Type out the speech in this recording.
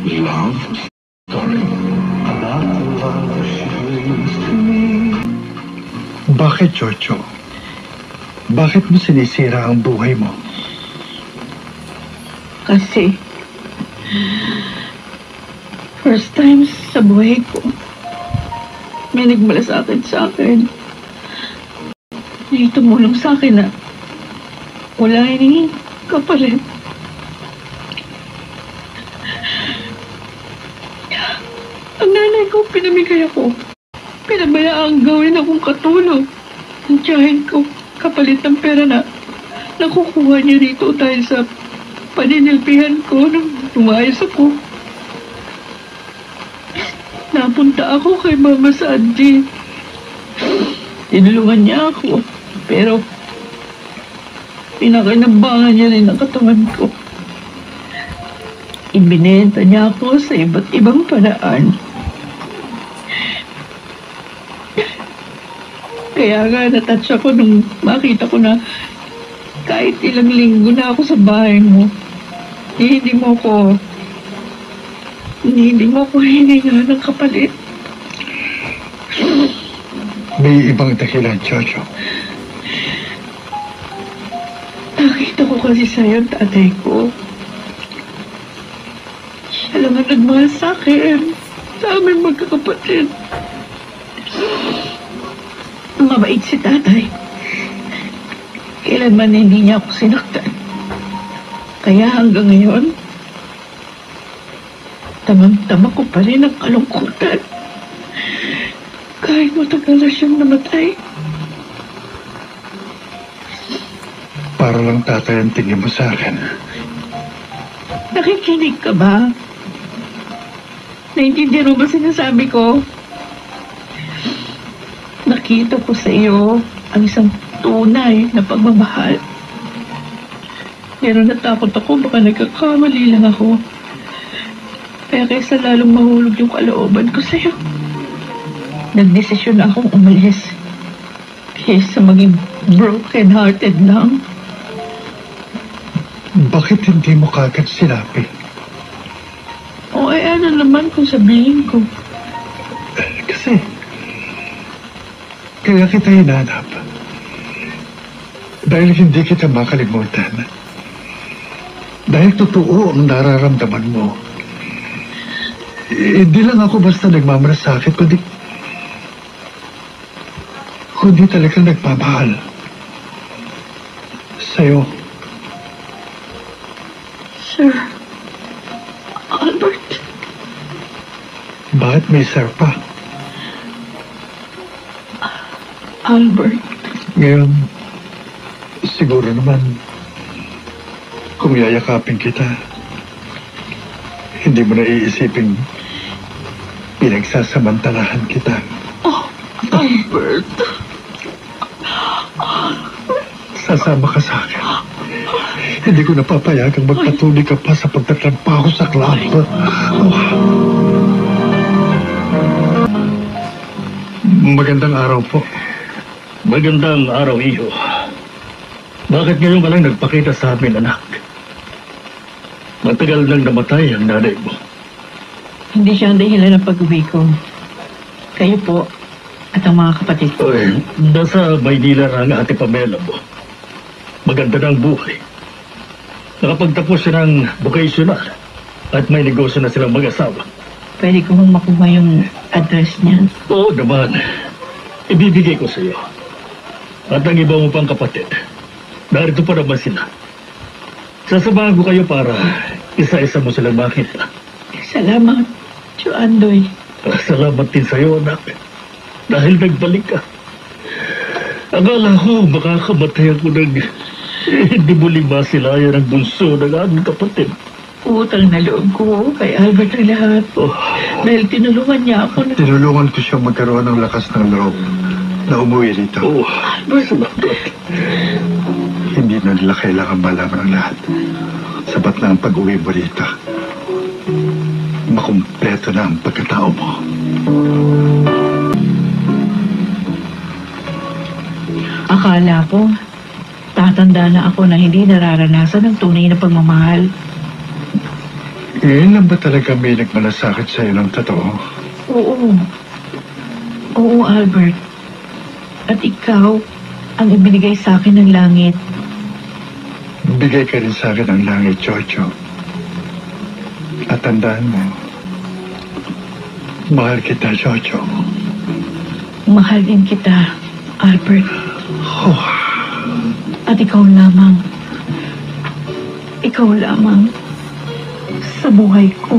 Love story about the love she brings to me. Bakit, Chocho? Bakit mo sinisira ang buhay mo? Kasi, first time sa buhay ko, may nagmalasakit sa akin. May tumulong sa akin na wala hinihingi kapalit. Ang nanay ko, pinamigay ako. Pinabayaan gawin akong katulong. Ang tiyahin ko, kapalit ng pera na nakukuha niya rito dahil sa paninilpihan ko nung tumayos ako. Napunta ako kay Mama Sandy. Tinulungan niya ako, pero pinakinabangan niya rin ang katawan ko. Ibinenta niya ako sa iba't ibang paraan. Kaya nga natouch ako nung makita ko na kahit ilang linggo na ako sa bahay mo, hindi mo ko hininga ng kapalit. May ibang dahilan, Chocho. Nakita ko kasi sa'yo ang tatay ko. Siya lang ang nagmahal sa akin, sa aming magkakapatid. Mabait si tatay. Kailanman hindi niya ako sinaktan. Kaya hanggang ngayon, tamang-tama ko pa rin ang kalungkutan. Kahit matagal na siyang namatay. Para lang tatay ang tingin mo sa akin. Nakikinig ka ba? Naintindihan mo ba sinasabi ko? Nakita ko sa iyo ang isang tunay na pagmamahal. Pero natakot ako, baka nagkakamali lang ako. Kaya kaysa lalong mahulog yung kalooban ko sa iyo, nagdesisyon akong umalis. Kaysa maging broken-hearted lang. Bakit hindi mo kagad sinabi? O ano naman kung sabihin ko? Kasi, kaya kita hinanap. Dahil hindi kita makalimutan. Dahil totoo ang nararamdaman mo. Hindi lang ako basta nagmamalasakit, kundi talagang nagmamahal. Sa'yo. Sir Albert. Bakit may sir pa? Albert. Ngayon, siguro naman, kung yayakapin kita, hindi mo na iisipin pinagsasamantalahan kita. Oh, Albert. Sasama ka sa akin. Hindi ko napapayagang magpatuloy ka pa sa pagtatrabaho sa club. Magandang araw po. Magandang araw, Iho. Bakit ngayon ka lang nagpakita sa amin, anak? Matagal nang namatay ang nanay mo. Hindi siya ang dahilan ng pag-uwi ko. Kayo po at ang mga kapatid ko. Oy, nasa Maynila na ang ate Pamela mo. Maganda ng buhay. Nakapagtapos siya ng vocational at may negosyo na silang mag-asawa. Pwede ko mong makuha yung address niya. Oo naman. Ibibigay ko sa iyo. At ang iba mo pang kapatid, narito pa naman sila. Sasamahan ko kayo para isa-isa mo silang makita. Salamat, Joandoy. Salamat din sa iyo, anak. Dahil nagbalik ka. Akala ko makakamatay ako ng hindi mo masilayan ang bunso ng aming kapatid. Utang na loob ko kay Albert ang lahat. Dahil tinulungan niya ako. Tinulungan ko siyang magkaroon ng lakas ng loob na umuwi rito. Salamat. Hindi na nila kailangan malaman ang lahat. Sapat na ang pag-uwi mo rito. Makumpleto na ang pagkatao mo. Akala ko, tatanda na ako na hindi nararanasan ng tunay na pagmamahal. Ngayon lang ba talaga may nagmalasakit sa'yo ng totoo? Oo. Oo, Albert. At ikaw ang ibinigay sa akin ng langit. Bigay ka rin sa akin ng langit, Jojo. At tandaan mo, mahal kita, Jojo. Mahal din kita, Albert. Oh, At ikaw lamang. Ikaw lamang sa buhay ko.